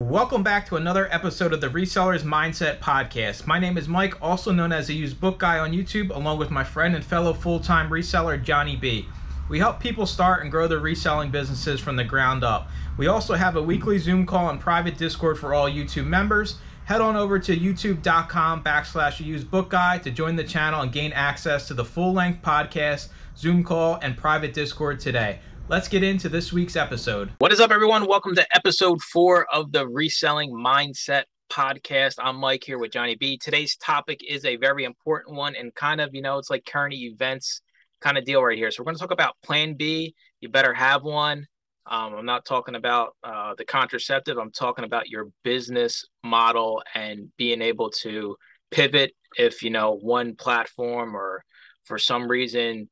Welcome back to another episode of the Resellers Mindset Podcast. My name is Mike, also known as the Used Book Guy on YouTube, along with my friend and fellow full-time reseller, Johnny B. We help people start and grow their reselling businesses from the ground up. We also have a weekly Zoom call and private Discord for all YouTube members. Head on over to youtube.com/usedbookguy to join the channel and gain access to the full-length podcast, Zoom call, and private Discord today. Let's get into this week's episode. What is up, everyone? Welcome to episode 4 of the Reselling Mindset Podcast. I'm Mike here with Johnny B. Today's topic is a very important one and kind of, it's like current events kind of deal right here. So we're going to talk about Plan B. You better have one. I'm not talking about the contraceptive. I'm talking about your business model and being able to pivot if, one platform or for some reason,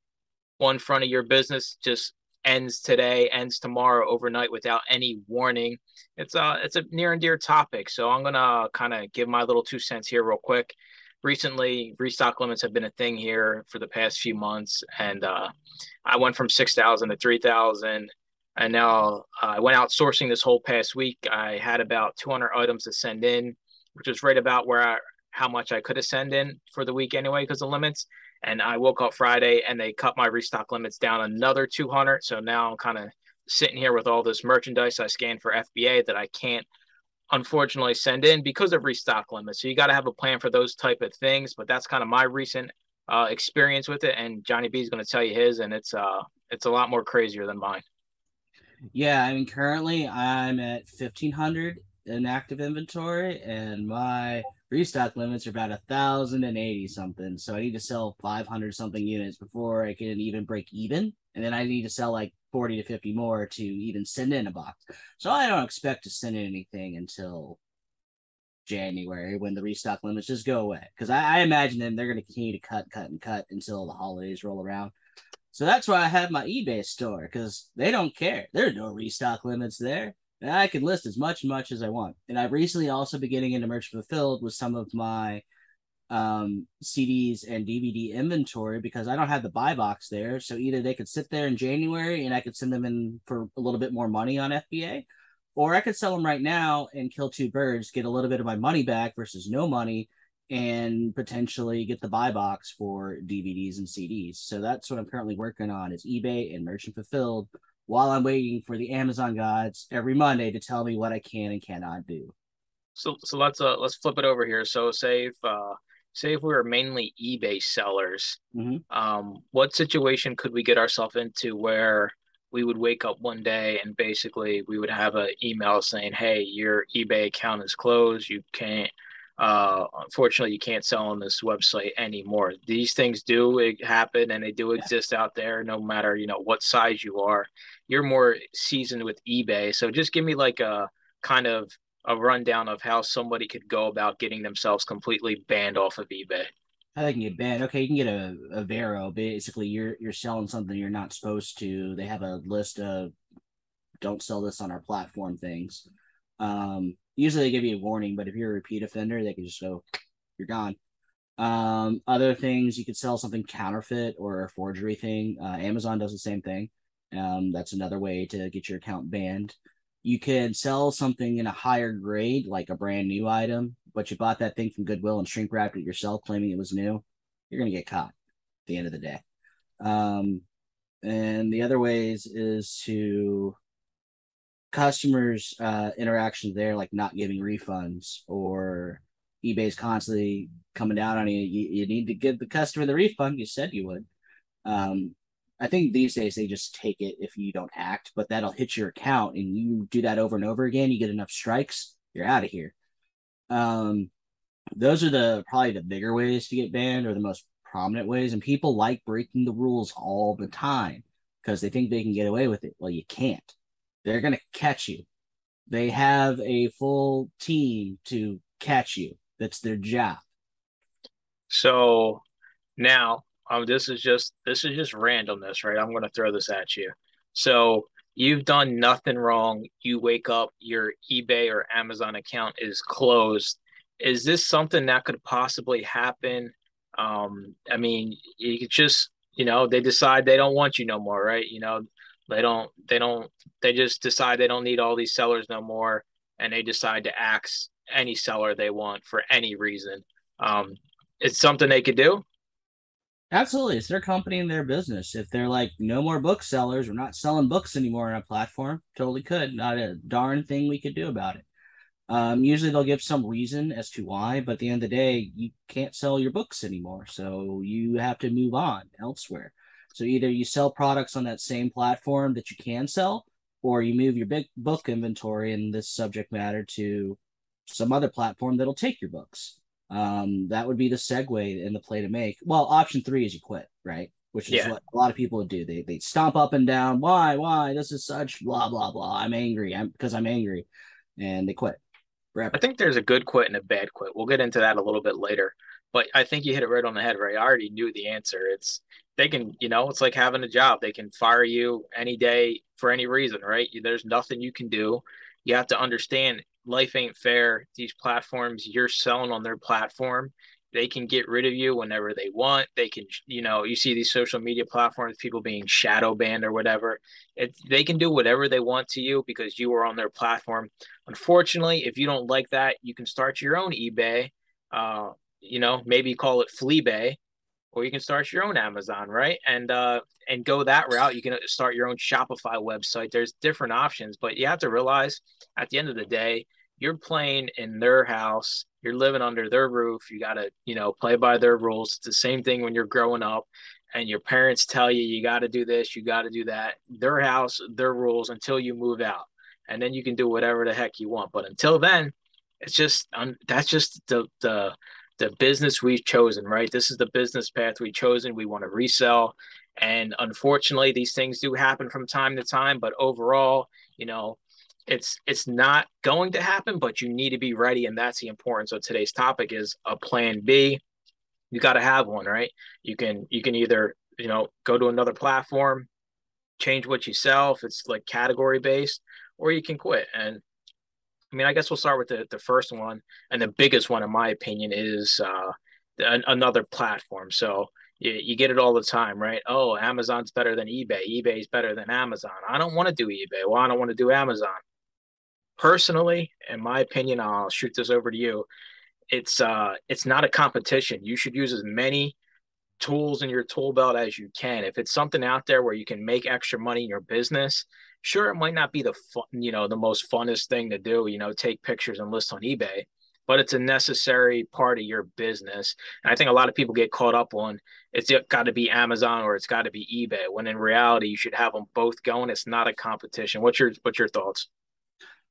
one front of your business just ends today, ends tomorrow, overnight without any warning. It's a near and dear topic. So I'm gonna kind of give my little 2 cents here real quick. Recently, restock limits have been a thing here for the past few months, and I went from 6,000 to 3,000, and now I went out sourcing this whole past week. I had about 200 items to send in, which was right about how much I could have sent in for the week anyway because of limits. And I woke up Friday and they cut my restock limits down another 200. So now I'm kind of sitting here with all this merchandise I scanned for FBA that I can't unfortunately send in because of restock limits. So you got to have a plan for those type of things. But that's kind of my recent experience with it. And Johnny B is going to tell you his, and it's a lot more crazier than mine. Yeah, I mean, currently I'm at 1,500 in active inventory, and my restock limits are about 1,080 something. So I need to sell 500 something units before I can even break even, and then I need to sell like 40 to 50 more to even send in a box. So I don't expect to send in anything until January when the restock limits just go away, because I imagine them they're going to continue to cut until the holidays roll around. So that's why I have my eBay store, because they don't care. There are no restock limits there. And I can list as much as I want. And I've recently also been getting into merch fulfilled with some of my CDs and DVD inventory, because I don't have the buy box there. So either they could sit there in January and I could send them in for a little bit more money on FBA, or I could sell them right now and kill two birds, get a little bit of my money back versus no money, and potentially get the buy box for DVDs and CDs. So that's what I'm currently working on, is eBay and merchant fulfilled, while I'm waiting for the Amazon gods every Monday to tell me what I can and cannot do. So let's flip it over here. So say if we were mainly eBay sellers, what situation could we get ourselves into where we would wake up one day and basically we would have an email saying, "Hey, your eBay account is closed. You can't, unfortunately, you can't sell on this website anymore." These things do happen and they do exist out there, no matter what size you are. You're more seasoned with eBay, so just give me like a kind of a rundown of how somebody could go about getting themselves completely banned off of eBay. How they can get banned? Okay, you can get a Vero. Basically, you're selling something you're not supposed to. They have a list of "don't sell this on our platform" things. Usually they give you a warning, but if you're a repeat offender, they can just go, "You're gone." Other things, you could sell something counterfeit or a forgery thing. Amazon does the same thing. That's another way to get your account banned. You can sell something in a higher grade, like a brand new item, but you bought that thing from Goodwill and shrink wrapped it yourself, claiming it was new. You're going to get caught at the end of the day. And the other ways is to customers' interactions there, like not giving refunds, or eBay's constantly coming down on you. You need to give the customer the refund you said you would. I think these days they just take it if you don't act, but that'll hit your account, and you do that over and over again. You get enough strikes, you're out of here. Those are probably the bigger ways to get banned, or the most prominent ways. And people like breaking the rules all the time because they think they can get away with it. Well, you can't. They're gonna catch you. They have a full team to catch you. That's their job. So now, this is just randomness, right? I'm going to throw this at you. So you've done nothing wrong. You wake up, your eBay or Amazon account is closed. Is this something that could possibly happen? I mean, you could just, they decide they don't want you no more, right? They just decide they don't need all these sellers no more. and they decide to axe any seller they want for any reason. Um, it's something they could do. Absolutely. It's their company and their business. If they're like, no more booksellers, we're not selling books anymore on a platform, totally could. Not a darn thing we could do about it. Usually they'll give some reason as to why, but at the end of the day, you can't sell your books anymore. So you have to move on elsewhere. So either you sell products on that same platform that you can sell, or you move your big book inventory and this subject matter to some other platform that'll take your books. That would be the segue and the play to make. Well, option three is you quit, right? Which is Yeah. what a lot of people would do. They stomp up and down. Why? This is such blah blah blah. I'm angry. I'm angry, and they quit I forever. think there's a good quit and a bad quit. We'll get into that a little bit later. But I think you hit it right on the head, right? I already knew the answer. They can, it's like having a job. They can fire you any day for any reason, right? There's nothing you can do. You have to understand life ain't fair. These platforms, you're selling on their platform. They can get rid of you whenever they want. They can, you see these social media platforms, people being shadow banned or whatever. They can do whatever they want to you because you are on their platform. Unfortunately, if you don't like that, you can start your own eBay. Maybe call it Fleabay, or you can start your own Amazon, right? And go that route. You can start your own Shopify website. There's different options, but you have to realize at the end of the day, you're playing in their house. You're living under their roof. You got to, play by their rules. It's the same thing when you're growing up and your parents tell you, you got to do this, you got to do that. Their house, their rules until you move out. And then you can do whatever the heck you want. But until then, it's just, that's just the business we've chosen, right? This is the business path we've chosen. We want to resell. And unfortunately, these things do happen from time to time, but overall, it's not going to happen, but you need to be ready. And that's the importance of today's topic is a plan B. You got to have one, right? You can either, go to another platform, change what you sell if it's like category based, or you can quit. And I mean, I guess we'll start with the first one, and the biggest one, in my opinion, is another platform. So you get it all the time, right? Oh, Amazon's better than eBay. eBay's better than Amazon. I don't want to do eBay. Well, I don't want to do Amazon. Personally, in my opinion, I'll shoot this over to you. It's not a competition. You should use as many tools in your tool belt as you can. If it's something out there where you can make extra money in your business, sure, it might not be the fun, the most funnest thing to do, take pictures and list on eBay, but it's a necessary part of your business. And I think a lot of people get caught up on it's got to be Amazon or it's got to be eBay, when in reality you should have them both going. It's not a competition. What's your thoughts?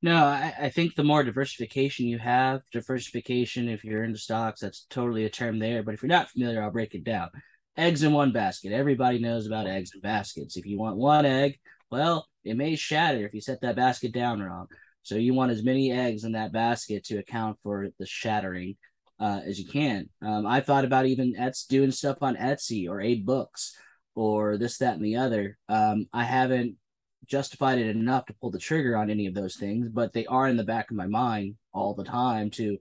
No, I think the more diversification you have, diversification, if you're into stocks, that's totally a term there. But if you're not familiar, I'll break it down. Eggs in one basket. Everybody knows about eggs in baskets. If you want one egg, well, it may shatter if you set that basket down wrong. So you want as many eggs in that basket to account for the shattering as you can. I thought about even doing stuff on Etsy or A Books or this, that, and the other. I haven't justified it enough to pull the trigger on any of those things, but they are in the back of my mind all the time to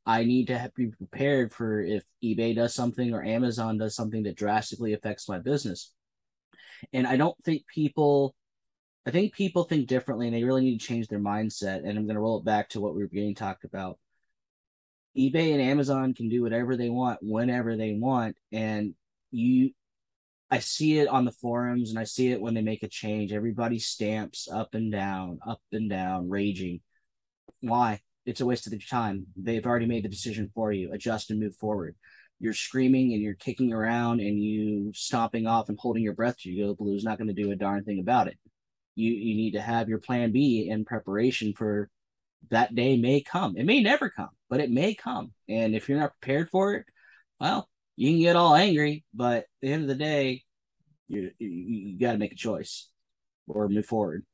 I need to be prepared for if eBay does something or Amazon does something that drastically affects my business. And I think people think differently and they really need to change their mindset. And I'm going to roll it back to what we were beginning talked about. eBay and Amazon can do whatever they want, whenever they want. And I see it on the forums and I see it when they make a change. Everybody stamps up and down, raging. Why? It's a waste of their time. They've already made the decision for you. Adjust and move forward. You're screaming and you're kicking around and you stomping off and holding your breath to go blue is not going to do a darn thing about it. You need to have your plan B in preparation for that day may come. It may never come, but it may come. And if you're not prepared for it, well, you can get all angry, but at the end of the day, you got to make a choice or move forward.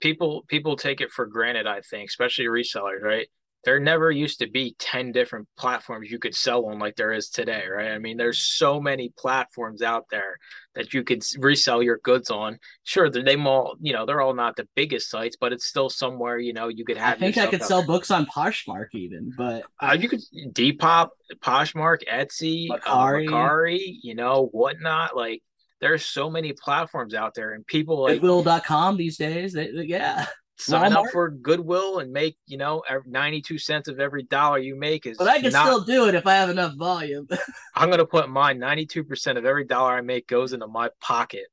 People take it for granted, I think, especially resellers, right? There never used to be 10 different platforms you could sell on like there is today, right? I mean, there's so many platforms out there that you could resell your goods on. Sure, they all, they're all not the biggest sites, but it's still somewhere, you could I have your think I stuff could out sell there. books on Poshmark even, but You could Depop, Poshmark, Etsy, Macari, Macari, whatnot. Like, there's so many platforms out there, and people like Goodwill.com these days, yeah. sign up Walmart, for Goodwill and make, 92 cents of every dollar you make but is I can not. still do it if I have enough volume. I'm going to put my 92% of every dollar I make goes into my pocket.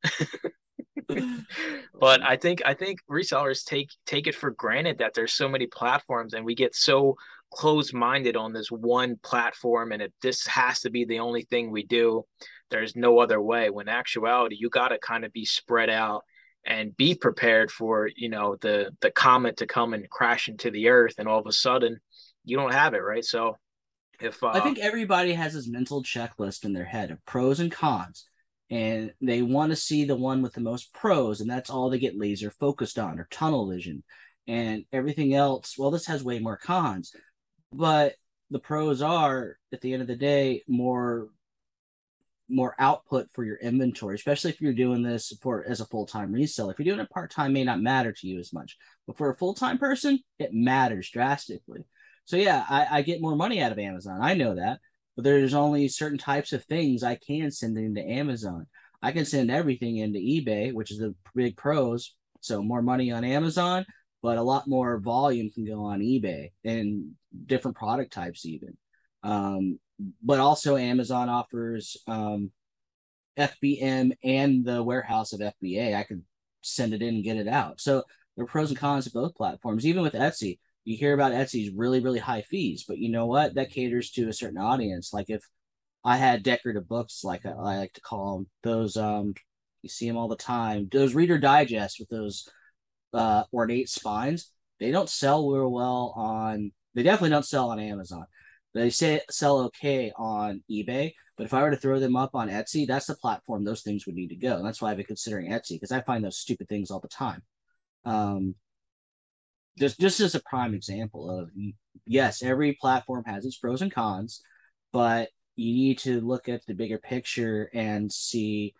But I think resellers take it for granted that there's so many platforms, and we get so closed-minded on this one platform, and if this has to be the only thing we do, there's no other way. When in actuality, you got to kind of be spread out and be prepared for, the comet to come and crash into the earth, and all of a sudden you don't have it, right? So if I think everybody has this mental checklist in their head of pros and cons, and they want to see the one with the most pros, and that's all they get laser focused on, or tunnel vision. And everything else, well, this has way more cons, but the pros are, at the end of the day, more output for your inventory, especially if you're doing this for as a full-time reseller. If you're doing it part-time, may not matter to you as much, but for a full-time person, it matters drastically. So yeah, I get more money out of Amazon. I know that, but there's only certain types of things I can send into Amazon. I can send everything into eBay, which is the big pros. So more money on Amazon, but a lot more volume can go on eBay and different product types even. But also Amazon offers FBM and the warehouse of FBA. I could send it in and get it out. So there are pros and cons to both platforms. Even with Etsy, you hear about Etsy's really, really high fees, but you know what? That caters to a certain audience. Like if I had decorative books, like I like to call them, those you see them all the time, those Reader Digest with those ornate spines, they don't sell real well on, they definitely don't sell on Amazon. They say sell okay on eBay, but if I were to throw them up on Etsy, that's the platform those things would need to go. And that's why I've been considering Etsy, because I find those stupid things all the time. Um, just as a prime example of, yes, every platform has its pros and cons, but you need to look at the bigger picture and see,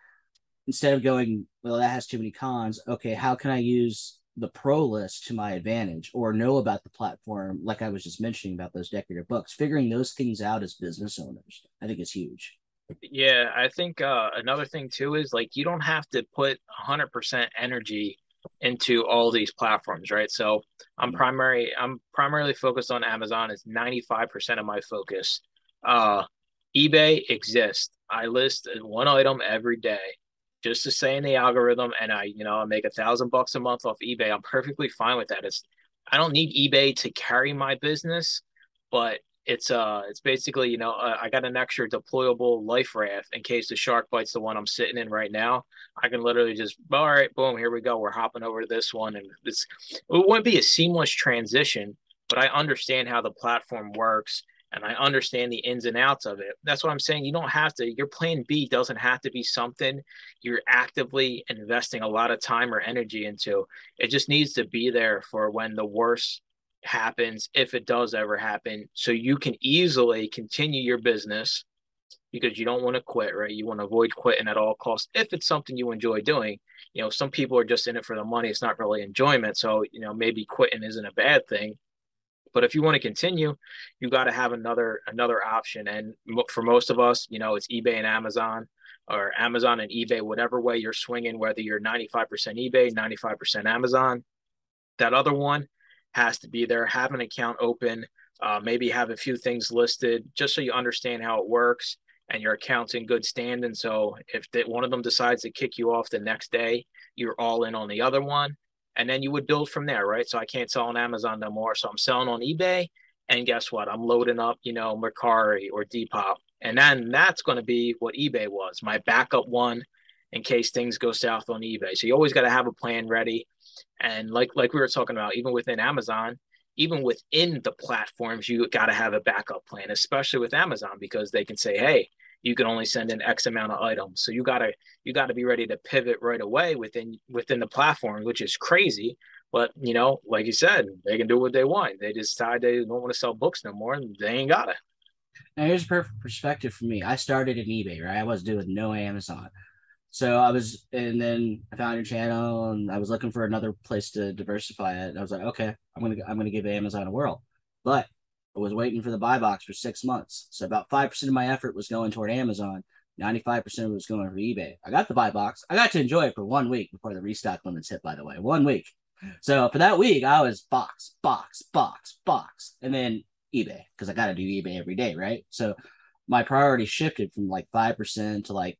instead of going, well, that has too many cons, okay, how can I use the pro list to my advantage, or know about the platform, like I was just mentioning about those decorative books? Figuring those things out as business owners, I think is huge. Yeah, I think another thing too is like you don't have to put 100% energy into all these platforms, right? So I'm primarily focused on Amazon. It's 95% of my focus. Uh, eBay exists. I list one item every day just to stay in the algorithm, and I make $1,000 a month off eBay. I'm perfectly fine with that. I don't need eBay to carry my business, but it's basically, I got an extra deployable life raft in case the shark bites the one I'm sitting in right now. I can literally just, all right, boom, here we go, we're hopping over to this one. And it wouldn't be a seamless transition, but I understand how the platform works, and I understand the ins and outs of it. That's what I'm saying. You don't have to, your plan B doesn't have to be something you're actively investing a lot of time or energy into. It just needs to be there for when the worst happens, if it does ever happen, so you can easily continue your business, because you don't want to quit, right? You want to avoid quitting at all costs if it's something you enjoy doing. Some people are just in it for the money. It's not really enjoyment. So, maybe quitting isn't a bad thing. But if you want to continue, you got to have another option. And for most of us, it's eBay and Amazon, or Amazon and eBay, whatever way you're swinging, whether you're 95% eBay, 95% Amazon. That other one has to be there. Have an account open, maybe have a few things listed just so you understand how it works and your account's in good standing. So if one of them decides to kick you off the next day, you're all in on the other one. And then you would build from there, right? So I can't sell on Amazon no more. So I'm selling on eBay. And guess what? I'm loading up, Mercari or Depop. And then that's going to be what eBay was, my backup one in case things go south on eBay. So you always got to have a plan ready. And like we were talking about, even within Amazon, even within the platforms, you got to have a backup plan, especially with Amazon, because they can say, hey, you can only send in X amount of items. So you gotta be ready to pivot right away within the platform, which is crazy. But like you said, they can do what they want. They decide they don't want to sell books no more, and they ain't got it. Now here's a perfect perspective for me. I started in eBay, right? I was doing no Amazon. So I was, and then I found your channel, and I was looking for another place to diversify it. And I was like, okay, I'm gonna give Amazon a whirl. But I was waiting for the buy box for 6 months. So about 5% of my effort was going toward Amazon. 95% of it was going for eBay. I got the buy box. I got to enjoy it for 1 week before the restock limits hit, by the way. 1 week. So for that week, I was box, box, box, box, and then eBay because I got to do eBay every day, right? So my priority shifted from like 5% to like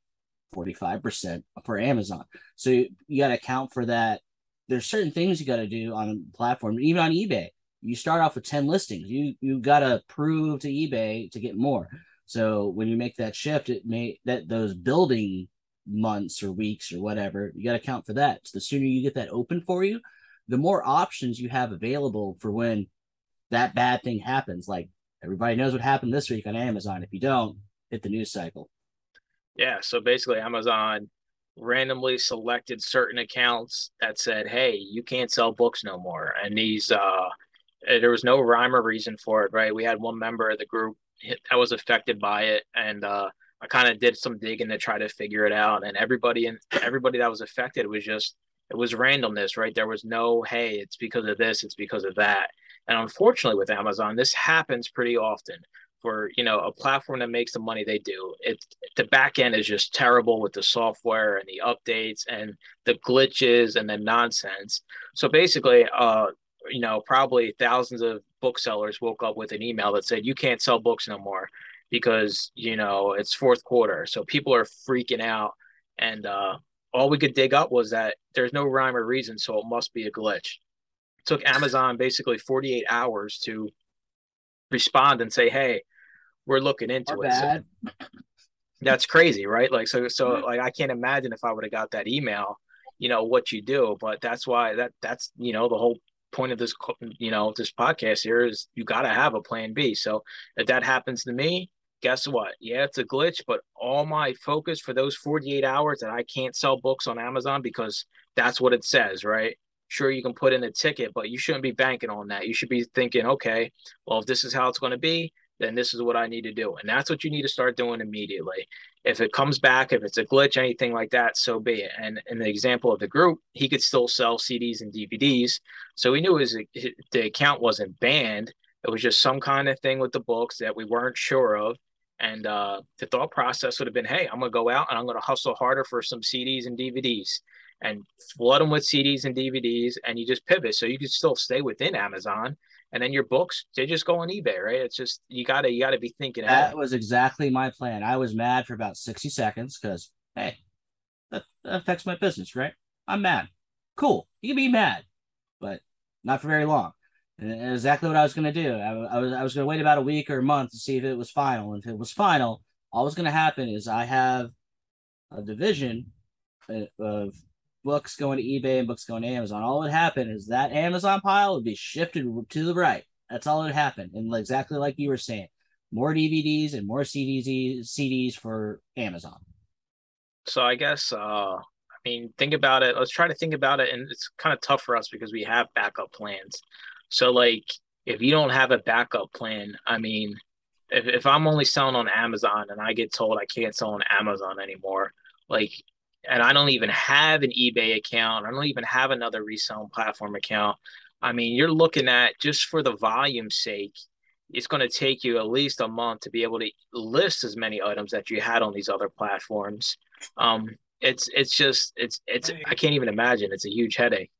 45% for Amazon. So you got to account for that. There's certain things you got to do on a platform, even on eBay. You start off with 10 listings. You got to prove to eBay to get more. So when you make that shift, it may that those building months or weeks or whatever, you got to account for that. So the sooner you get that open for you, the more options you have available for when that bad thing happens. Like everybody knows what happened this week on Amazon. If you don't, hit the news cycle. Yeah, so basically Amazon randomly selected certain accounts that said, "Hey, you can't sell books no more." And these there was no rhyme or reason for it, right? We had one member of the group that was affected by it, and I kind of did some digging to try to figure it out. And everybody that was affected was just it was randomness, right? There was no, "Hey, it's because of this, it's because of that." And unfortunately, with Amazon, this happens pretty often for a platform that makes the money they do. The back end is just terrible with the software and the updates and the glitches and the nonsense. So basically, probably thousands of booksellers woke up with an email that said you can't sell books no more because it's fourth quarter. So people are freaking out, and all we could dig up was that there's no rhyme or reason, so it must be a glitch. It took Amazon basically 48 hours to respond and say, "Hey, we're looking Or into it." So bad. that's crazy, right? Like so like I can't imagine if I would have got that email, what you do. But that's why that's the whole point of this podcast here is you got to have a plan B. So if that happens to me, guess what? Yeah, it's a glitch, but all my focus for those 48 hours that I can't sell books on Amazon because that's what it says, right? Sure, you can put in a ticket, but you shouldn't be banking on that. You should be thinking, okay, well, if this is how it's going to be, then this is what I need to do. And that's what you need to start doing immediately. If it comes back, if it's a glitch, anything like that, so be it. And in the example of the group, he could still sell CDs and DVDs. So we knew the account wasn't banned. It was just some kind of thing with the books that we weren't sure of. And the thought process would have been, hey, I'm going to go out and I'm going to hustle harder for some CDs and DVDs and flood them with CDs and DVDs. And you just pivot. So you could still stay within Amazon and then your books they just go on eBay, right? It's just you gotta be thinking ahead. That was exactly my plan. I was mad for about 60 seconds because, hey, that affects my business, right? I'm mad. Cool. You can be mad, but not for very long. And exactly what I was going to do. I was going to wait about a week or a month to see if it was final. And if it was final, all was going to happen is I have a division of books going to eBay and books going to Amazon. All that would happen is that Amazon pile would be shifted to the right. That's all that would happen. And exactly like you were saying, more DVDs and more CDs for Amazon. So I guess I mean think about it. Let's try to think about it, and it's kind of tough for us because we have backup plans. So like if you don't have a backup plan, I mean, if I'm only selling on Amazon and I get told I can't sell on Amazon anymore, like and I don't even have an eBay account, I don't even have another reselling platform account. I mean, you're looking at just for the volume's sake, it's going to take you at least a month to be able to list as many items that you had on these other platforms. Um, it's just it's I can't even imagine. It's a huge headache.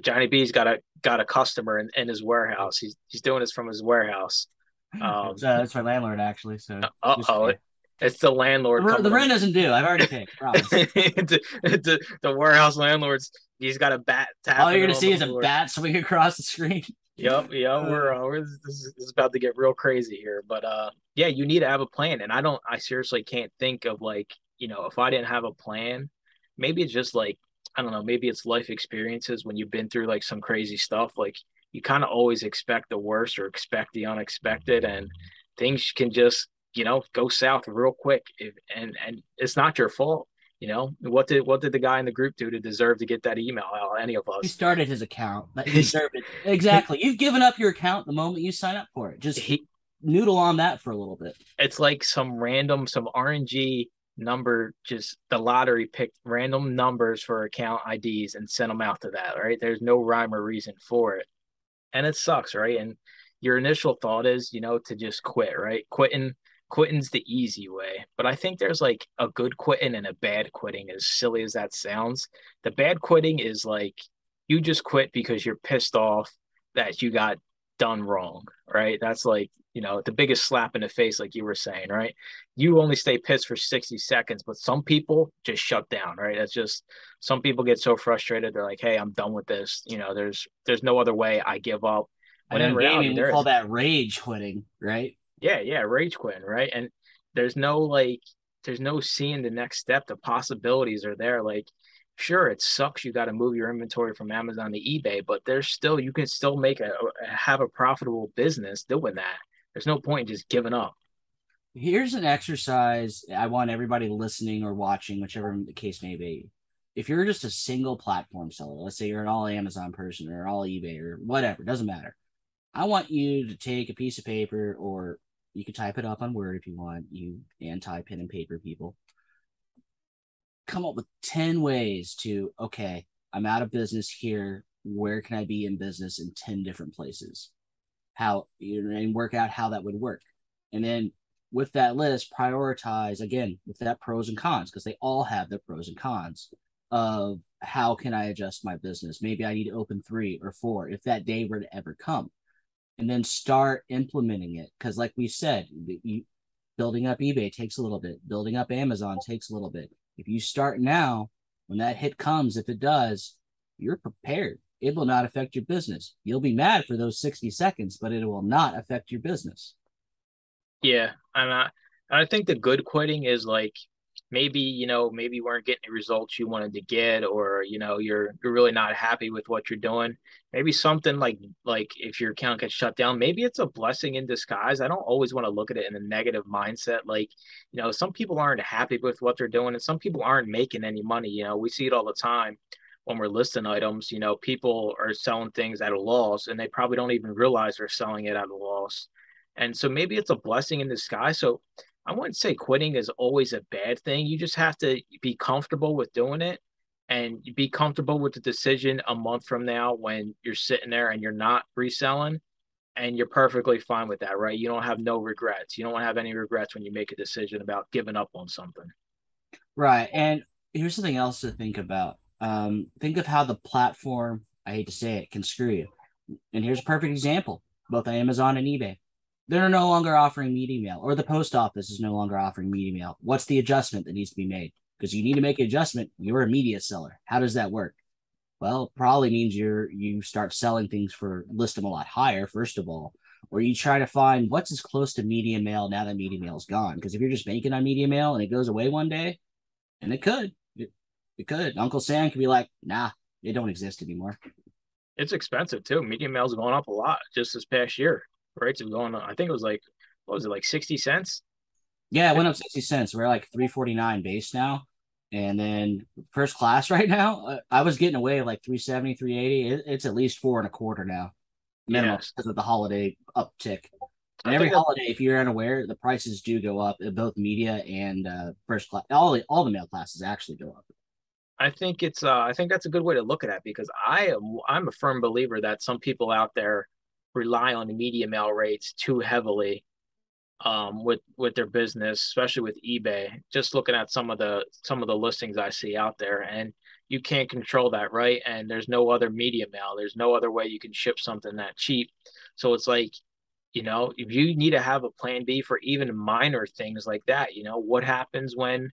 Johnny B's got a customer in his warehouse. He's doing this from his warehouse. It's my landlord actually. So just Oh, it's the landlord the coming rent doesn't due. I've already paid. Promise. the warehouse landlords. He's got a bat All tapping you're it gonna on see the is a floor. bat swing across the screen. Yep. This is about to get real crazy here, but yeah, you need to have a plan, and I seriously can't think of like if I didn't have a plan, maybe it's just like I don't know, maybe it's life experiences when you've been through like some crazy stuff, like you kind of always expect the worst or expect the unexpected, and things can just go south real quick, and it's not your fault. What did the guy in the group do to deserve to get that email out? Any of He us? started his account. He deserved it. Exactly. You've given up your account the moment you sign up for it. Just he noodle on that for a little bit. it's like some RNG number, just the lottery picked random numbers for account IDs and sent them out to that, right? There's no rhyme or reason for it. And it sucks, right? And your initial thought is, to just quit, right? Quitting's the easy way. But I think there's like a good quitting and a bad quitting, as silly as that sounds. The bad quitting is like you just quit because you're pissed off that you got done wrong, right? That's like, the biggest slap in the face, like you were saying, right? You only stay pissed for 60 seconds, but some people just shut down, right? That's just some people get so frustrated, they're like, hey, I'm done with this. There's no other way. I give up. I When know in in reality, gaming we there call is. that rage quitting, right? Yeah, rage quitting, right? And there's no there's no seeing the next step. The possibilities are there. Like, sure, it sucks you got to move your inventory from Amazon to eBay, but there's still you can still have a profitable business doing that. There's no point in just giving up. Here's an exercise I want everybody listening or watching, whichever the case may be. If you're just a single platform seller, let's say you're an all Amazon person or all eBay or whatever, doesn't matter. I want you to take a piece of paper, or you can type it up on Word if you want, you anti pen and paper people. Come up with 10 ways to, okay, I'm out of business here. Where can I be in business in 10 different places? And work out how that would work. And then with that list, prioritize again with that pros and cons, because they all have their pros and cons of how can I adjust my business. Maybe I need to open 3 or 4 if that day were to ever come, and then start implementing it. Because like we said, building up eBay takes a little bit, building up Amazon takes a little bit. If you start now, when that hit comes, if it does, you're prepared. It will not affect your business. You'll be mad for those 60 seconds, but it will not affect your business. Yeah, I think the good quitting is like maybe you weren't getting the results you wanted to get, or you're really not happy with what you're doing. Maybe something like if your account gets shut down, maybe it's a blessing in disguise. I don't always want to look at it in a negative mindset. Like, some people aren't happy with what they're doing, and some people aren't making any money. We see it all the time when we're listing items. People are selling things at a loss, and they probably don't even realize they're selling it at a loss. And so maybe it's a blessing in disguise. So I wouldn't say quitting is always a bad thing. You just have to be comfortable with doing it, and be comfortable with the decision a month from now when you're sitting there and you're not reselling, and you're perfectly fine with that, right? You don't have no regrets. You don't have any regrets when you make a decision about giving up on something. Right. And here's something else to think about. Think of how the platform, I hate to say it, can screw you. And here's a perfect example, both Amazon and eBay. They're no longer offering media mail, or the post office is no longer offering media mail. What's the adjustment that needs to be made? Because you need to make an adjustment. You're a media seller. How does that work? Well, it probably means you start selling things for list them a lot higher, first of all, or you try to find what's as close to media mail now that media mail is gone. Because if you're just making on media mail and it goes away one day, and it could. Uncle Sam could be like, nah, it don't exist anymore. It's expensive too. Medium mail's going up a lot just this past year. Rates have gone up. I think it was like, what was it, like 60 cents? Yeah, it went up 60 cents. We're like 349 base now. And then first class right now, I was getting away like 370, 380. It's at least four and a quarter now, minimum, Yes. because of the holiday uptick. And I every think that holiday, if you're unaware, the prices do go up in both media and first class. All the mail classes actually go up. I think that's a good way to look at it, because I'm a firm believer that some people out there rely on the media mail rates too heavily, with their business, especially with eBay. Just looking at some of the listings I see out there, and you can't control that, right? And there's no other media mail. There's no other way you can ship something that cheap. So it's like, if you need to have a plan B for even minor things like that. What happens when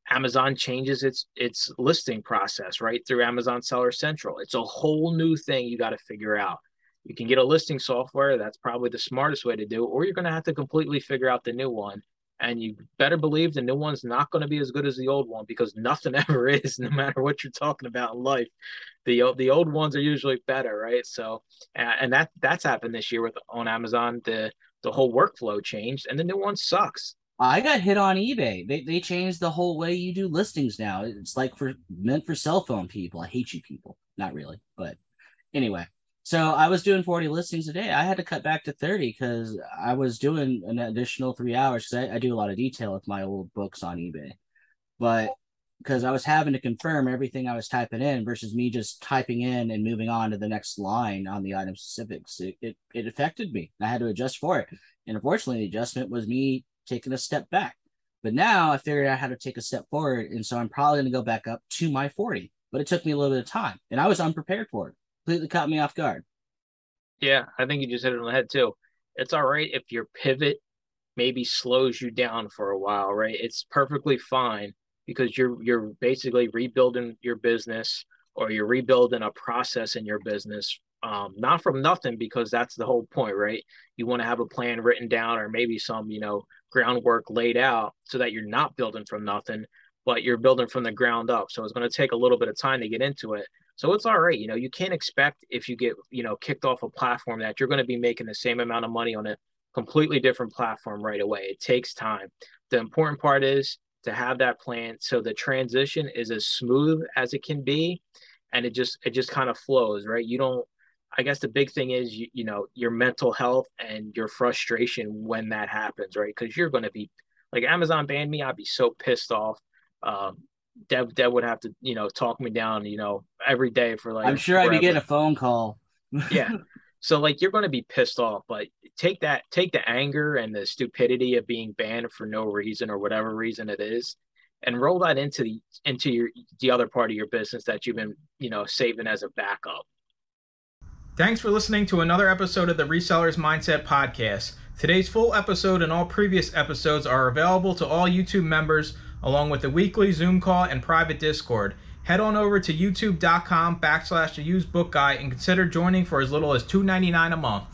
Amazon changes its listing process, right, through Amazon Seller Central? It's a whole new thing you got to figure out. You can get a listing software. That's probably the smartest way to do it, or you're going to have to completely figure out the new one. And you better believe the new one's not going to be as good as the old one, because nothing ever is, no matter what you're talking about in life. The old ones are usually better, right? So, and that's happened this year with on Amazon. The whole workflow changed, and the new one sucks. I got hit on eBay. They changed the whole way you do listings now. It's like meant for cell phone people. I hate you people. Not really, but anyway. So I was doing 40 listings a day. I had to cut back to 30 because I was doing an additional 3 hours, because I do a lot of detail with my old books on eBay. But because I was having to confirm everything I was typing in versus me just typing in and moving on to the next line on the item specifics, it affected me. I had to adjust for it. And unfortunately, the adjustment was me taking a step back. But now I figured out how to take a step forward. And so I'm probably going to go back up to my 40. but it took me a little bit of time, and I was unprepared for it. Completely caught me off guard. Yeah, I think you just hit it on the head too. It's all right if your pivot maybe slows you down for a while, right? It's perfectly fine because you're basically rebuilding your business or you're rebuilding a process in your business. Not from nothing, because that's the whole point, right? You want to have a plan written down or maybe some, groundwork laid out so that you're not building from nothing, but you're building from the ground up. So it's going to take a little bit of time to get into it. So it's all right. You can't expect if you get, kicked off a platform that you're going to be making the same amount of money on a completely different platform right away. It takes time. The important part is to have that plan so the transition is as smooth as it can be, and it just kind of flows, right? You don't I guess the big thing is your mental health and your frustration when that happens, right? Because you're going to be like, Amazon banned me, I'd be so pissed off. um Deb would have to talk me down every day for like I'm sure I'd be getting forever. a phone call. Yeah. So like you're going to be pissed off, but take the anger and the stupidity of being banned for no reason or whatever reason it is, and roll that into the other part of your business that you've been, saving as a backup. Thanks for listening to another episode of the Resellers Mindset Podcast. Today's full episode and all previous episodes are available to all YouTube members, along with the weekly Zoom call and private Discord. Head on over to youtube.com/theusebookguy and consider joining for as little as $2.99 a month.